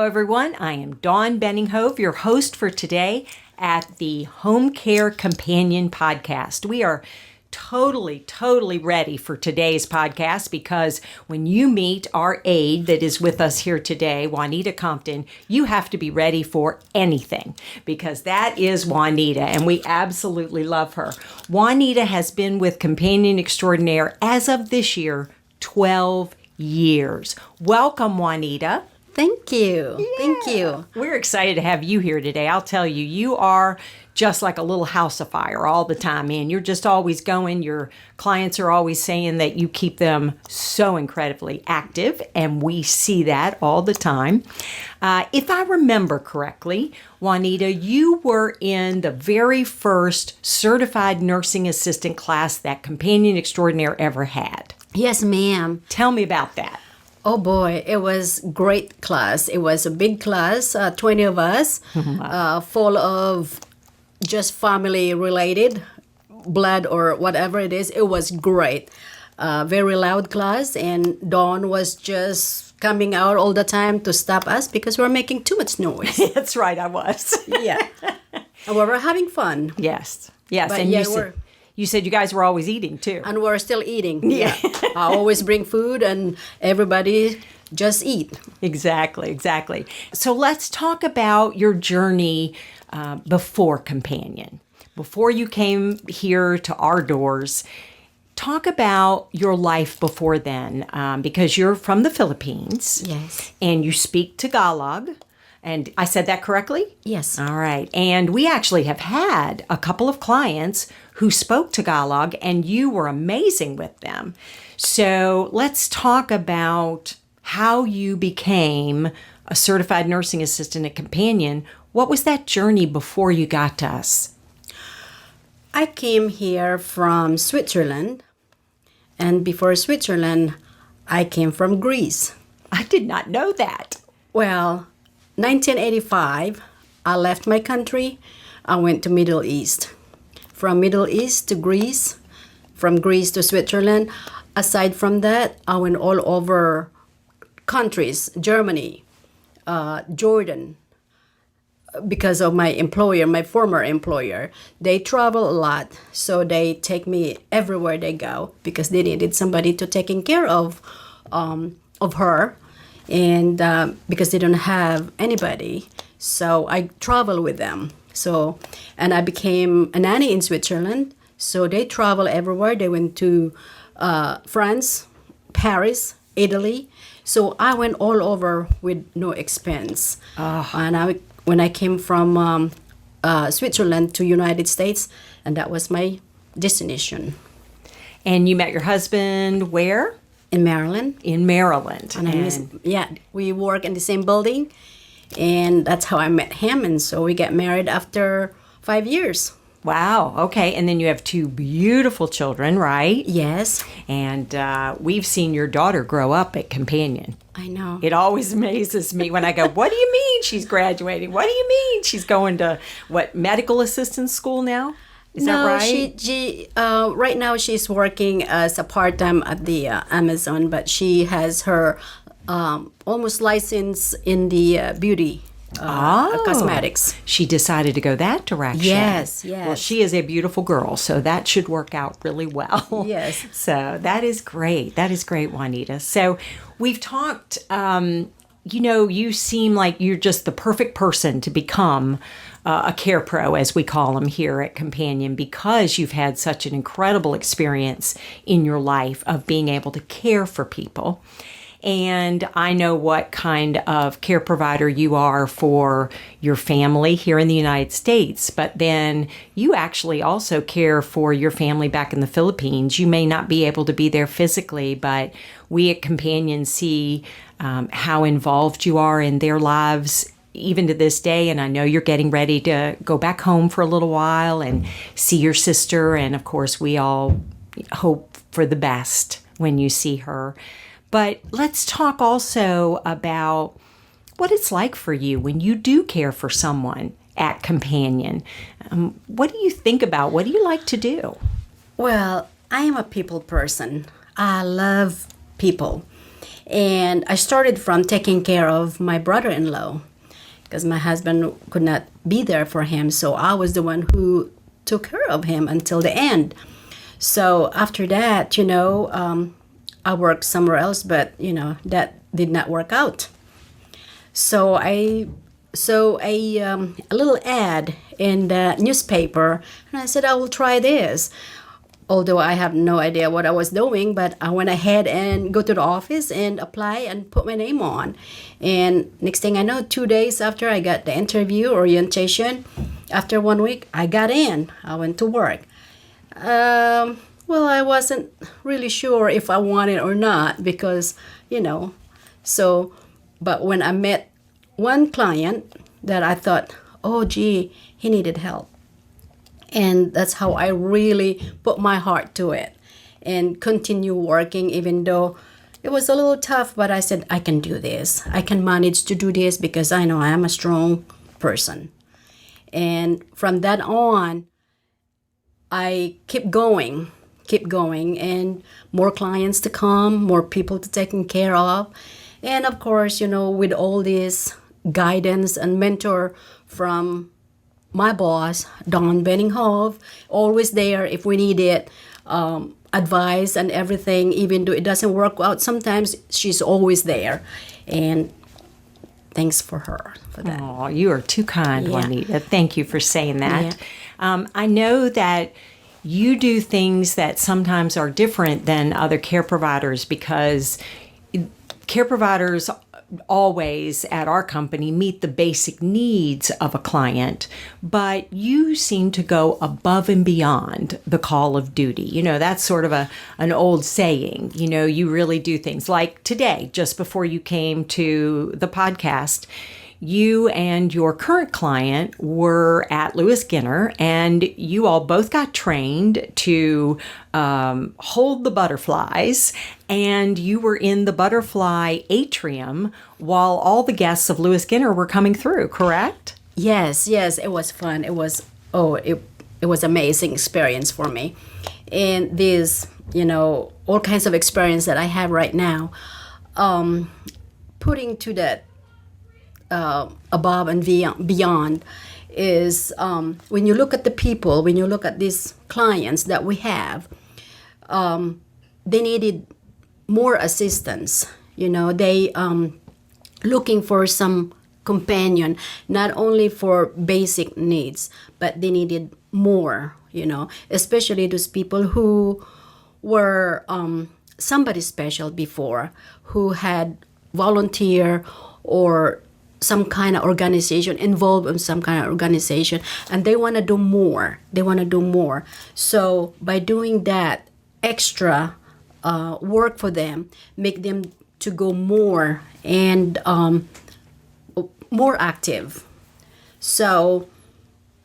Hello everyone, I am Dawn Benninghove, your host for today at the Home Care Companion Podcast. We are totally ready for today's podcast because when you meet our aide that is with us here today, Juanita Compton, you have to be ready for anything because that is Juanita and we absolutely love her. Juanita has been with Companion Extraordinaire as of this year, 12 years. Welcome, Juanita. Thank you. Yeah. Thank you. We're excited to have you here today. I'll tell you, you are just like a little house of fire all the time, man. You're just always going. Your clients are always saying that you keep them so incredibly active, and we see that all the time. If I remember correctly, Juanita, you were in the very first certified nursing assistant class that Companion Extraordinaire ever had. Yes, ma'am. Tell me about that. Oh boy, it was great class. It was a big class, 20 of us, full of just family related, blood or whatever it is. It was great. Very loud class, and Dawn was just coming out all the time to stop us because we were making too much noise. That's right, I was. Yeah. And we were having fun. Yes. But And yeah, you said you guys were always eating too. And we're still eating. Yeah. I always bring food and everybody just eat. Exactly. So let's talk about your journey before Companion. Before you came here to our doors, talk about your life before then because you're from the Philippines. Yes. And you speak Tagalog. And I said that correctly? Yes. All right. And we actually have had a couple of clients who spoke Tagalog, and you were amazing with them. So let's talk about how you became a certified nursing assistant at Companion. What was that journey before you got to us? I came here from Switzerland, and before Switzerland, I came from Greece. I did not know that. Well, 1985, I left my country. I went to Middle East. From Middle East to Greece, from Greece to Switzerland. Aside from that, I went all over countries, Germany, Jordan, because of my employer, my former employer. They travel a lot, so they take me everywhere they go because they needed somebody to taking care of her. And because they don't have anybody, so I travel with them. And I became a nanny in Switzerland. So they travel everywhere. They went to France, Paris, Italy. So I went all over with no expense. And when I came from Switzerland to United States, and that was my destination. And you met your husband where? In Maryland. In Maryland. We work in the same building, and that's how I met him. And so we got married after 5 years. Wow. Okay. And then you have two beautiful children, right? Yes. And we've seen your daughter grow up at Companion. I know. It always amazes me when I go, what do you mean she's graduating? What do you mean she's going to, medical assistant school now? Is that right? She right now she's working as a part-time at the Amazon, but she has her almost license in the beauty cosmetics. She decided to go that direction. Yes. Well, she is a beautiful girl, so that should work out really well. Yes. So that is great. That is great, Juanita. So we've talked, you seem like you're just the perfect person to become a care pro, as we call them here at Companion, because you've had such an incredible experience in your life of being able to care for people. And I know what kind of care provider you are for your family here in the United States, but then you actually also care for your family back in the Philippines. You may not be able to be there physically, but we at Companion see how involved you are in their lives even to this day. And I know you're getting ready to go back home for a little while and see your sister. And of course, we all hope for the best when you see her. But let's talk also about what it's like for you when you do care for someone at Companion. What do you think about? What do you like to do? Well, I am a people person. I love people. And I started from taking care of my brother-in-law because my husband could not be there for him. So I was the one who took care of him until the end. So after that, I worked somewhere else, but, that did not work out. So I saw a little ad in the newspaper, and I said, I will try this. Although I have no idea what I was doing, but I went ahead and go to the office and apply and put my name on. And next thing I know, 2 days after I got the interview orientation, after 1 week, I got in. I went to work. Well, I wasn't really sure if I wanted or not because, but when I met one client that I thought, oh, gee, he needed help. And that's how I really put my heart to it and continue working, even though it was a little tough. But I said, I can do this. I can manage to do this because I know I am a strong person. And from that on, I keep going, and more clients to come, more people to taken care of. And of course, with all this guidance and mentor from my boss, Dawn Benninghoff, always there if we need it, advice and everything, even though it doesn't work out sometimes, she's always there. And thanks for her for that. Oh, you are too kind, Yeah. Juanita. Thank you for saying that. I know that you do things that sometimes are different than other care providers because care providers always at our company meet the basic needs of a client, but you seem to go above and beyond the call of duty. That's sort of an old saying. You really do things like today, just before you came to the podcast, you and your current client were at Lewis Ginner, and you all both got trained to hold the butterflies, and you were in the butterfly atrium while all the guests of Lewis Ginner were coming through, correct? Yes, it was fun. It was amazing experience for me. And this, all kinds of experience that I have right now, putting to that above and beyond is when you look at the people, when you look at these clients that we have, they needed more assistance. They looking for some companion, not only for basic needs, but they needed more, especially those people who were somebody special before, who had volunteer or some kind of organization, involved in some kind of organization, and they want to do more. So by doing that extra work for them, make them to go more and more active. So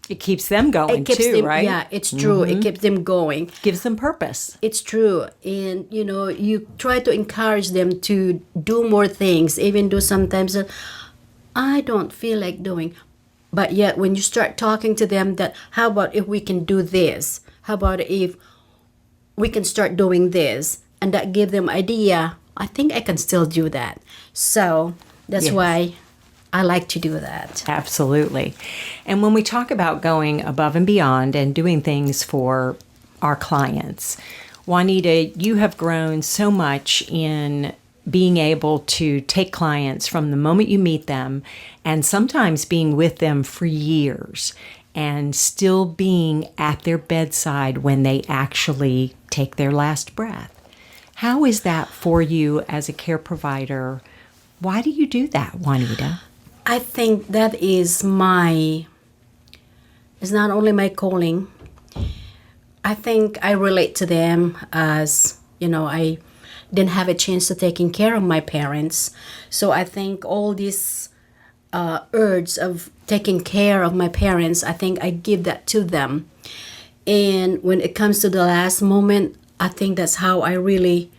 it keeps them going too, right? Yeah, it's true. It keeps them going. Gives them purpose. It's true. And, you try to encourage them to do more things, even though sometimes I don't feel like doing. But yet when you start talking to them that, how about if we can do this? How about if we can start doing this? And that give them idea, I think I can still do that. So that's why I like to do that. Absolutely. And when we talk about going above and beyond and doing things for our clients, Juanita, you have grown so much in being able to take clients from the moment you meet them and sometimes being with them for years and still being at their bedside when they actually take their last breath. How is that for you as a care provider? Why do you do that, Juanita? I think that is it's not only my calling. I think I relate to them as, I didn't have a chance to taking care of my parents. So I think all these urge of taking care of my parents, I think I give that to them. And when it comes to the last moment, I think that's how I really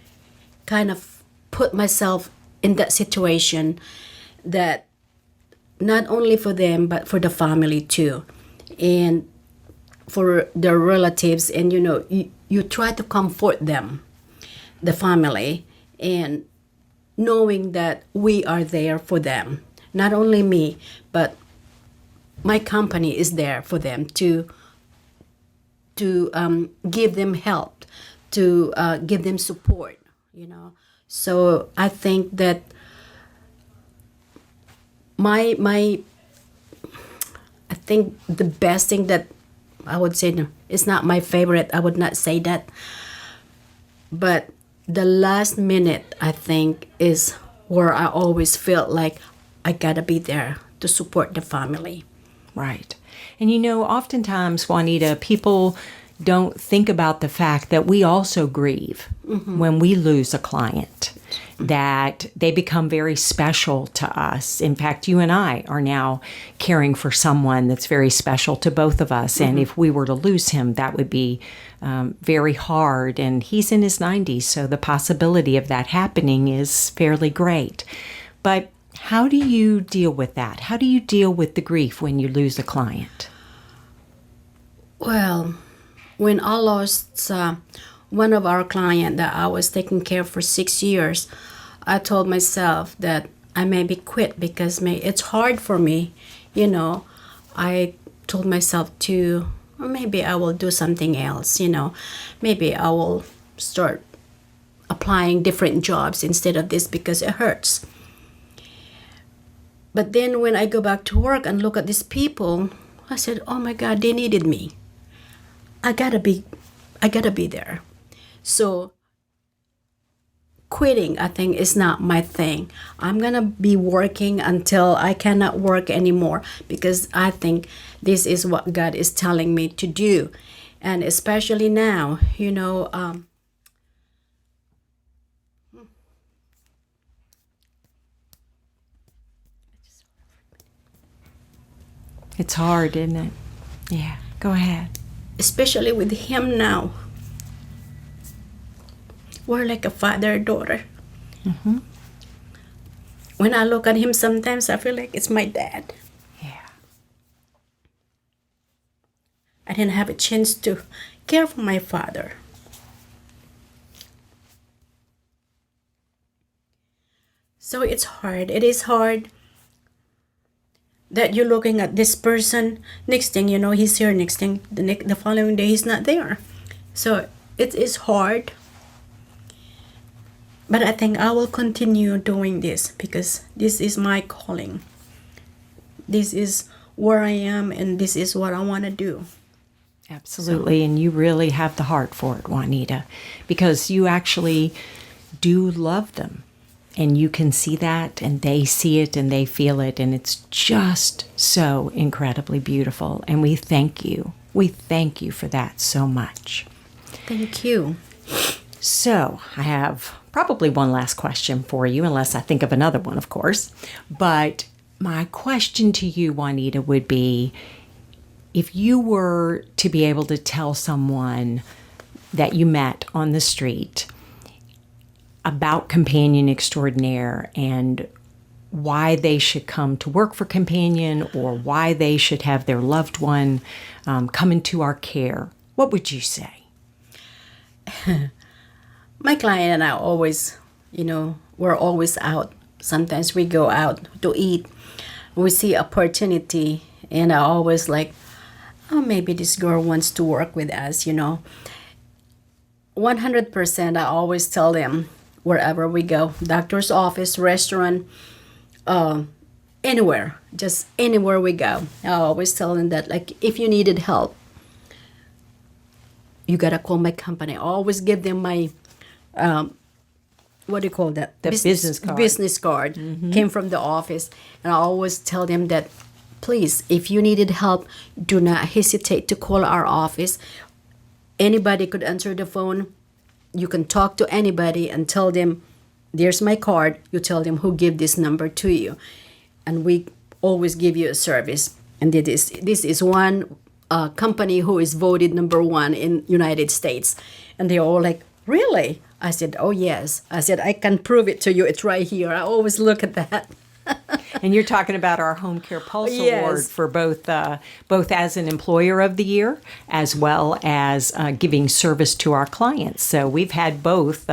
kind of put myself in that situation, that not only for them, but for the family too. And for their relatives, and you try to comfort them, the family, and knowing that we are there for them. Not only me, but my company is there for them to give them help, to give them support, you know. So I think that I think the best thing that I would say, no, it's not my favorite. I would not say that. But the last minute, I think, is where I always felt like I gotta be there to support the family. Right. And you know, oftentimes, Juanita, people don't think about the fact that we also grieve when we lose a client, that they become very special to us. In fact, you and I are now caring for someone that's very special to both of us. And if we were to lose him, that would be very hard. And he's in his 90s, so the possibility of that happening is fairly great. But how do you deal with that? How do you deal with the grief when you lose a client? Well, when I lost one of our clients that I was taking care of for 6 years, I told myself that I maybe quit because it's hard for me. You know, I told myself to, or maybe I will do something else, you know. Maybe I will start applying different jobs instead of this because it hurts. But then when I go back to work and look at these people, I said, oh my God, they needed me. I gotta be there. So quitting, I think, is not my thing. I'm gonna be working until I cannot work anymore because I think this is what God is telling me to do. And especially now, you know, It's hard, isn't it? Yeah, go ahead. especially with him now. We're like a father-daughter. When I look at him, sometimes I feel like it's my dad. Yeah. I didn't have a chance to care for my father. So it's hard. It is hard that you're looking at this person. Next thing you know, he's here. Next thing, the following day, he's not there. So it is hard. But I think I will continue doing this because this is my calling. This is where I am and this is what I want to do. Absolutely. And you really have the heart for it, Juanita, because you actually do love them. And you can see that, and they see it, and they feel it, and it's just so incredibly beautiful. And we thank you. We thank you for that so much. Thank you. So I have probably one last question for you, unless I think of another one, of course. But my question to you, Juanita, would be, if you were to be able to tell someone that you met on the street about Companion Extraordinaire and why they should come to work for Companion or why they should have their loved one come into our care, what would you say? My client and I always, we're always out. Sometimes we go out to eat. We see opportunity, and I always like, oh, maybe this girl wants to work with us, 100%, I always tell them, wherever we go, doctor's office, restaurant, anywhere, just anywhere we go, I always tell them that, like, if you needed help, you gotta call my company. I always give them my, what do you call that? The business card. Business card came from the office, and I always tell them that, please, if you needed help, do not hesitate to call our office. Anybody could answer the phone. You can talk to anybody and tell them, there's my card. You tell them who gave this number to you. And we always give you a service. And this is one company who is voted #1 in United States. And they're all like, really? I said, oh, yes. I said, I can prove it to you. It's right here. I always look at that. And you're talking about our Home Care Pulse Yes. Award for both as an Employer of the Year as well as giving service to our clients. So we've had both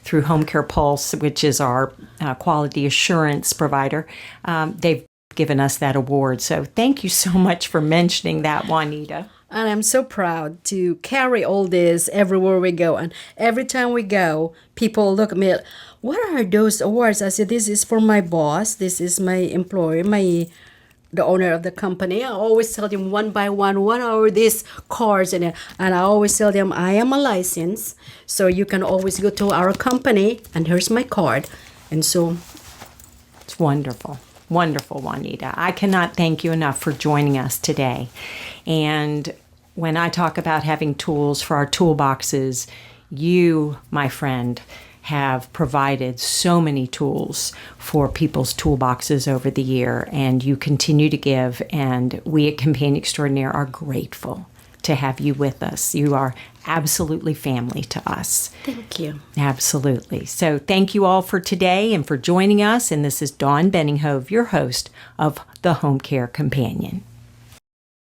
through Home Care Pulse, which is our quality assurance provider. They've given us that award. So thank you so much for mentioning that, Juanita. And I'm so proud to carry all this everywhere we go. And every time we go, people look at me, what are those awards? I said, this is for my boss. This is my employer, the owner of the company. I always tell them one by one, what are these cards? And I always tell them, I am a license. So you can always go to our company and here's my card. And so it's wonderful. Wonderful, Juanita. I cannot thank you enough for joining us today. And when I talk about having tools for our toolboxes, you, my friend, have provided so many tools for people's toolboxes over the year, and you continue to give, and we at Companion Extraordinaire are grateful to have you with us. You are absolutely family to us. thank you. Absolutely. So thank you all for today and for joining us. And this is Dawn Benninghove, your host of The Home Care Companion.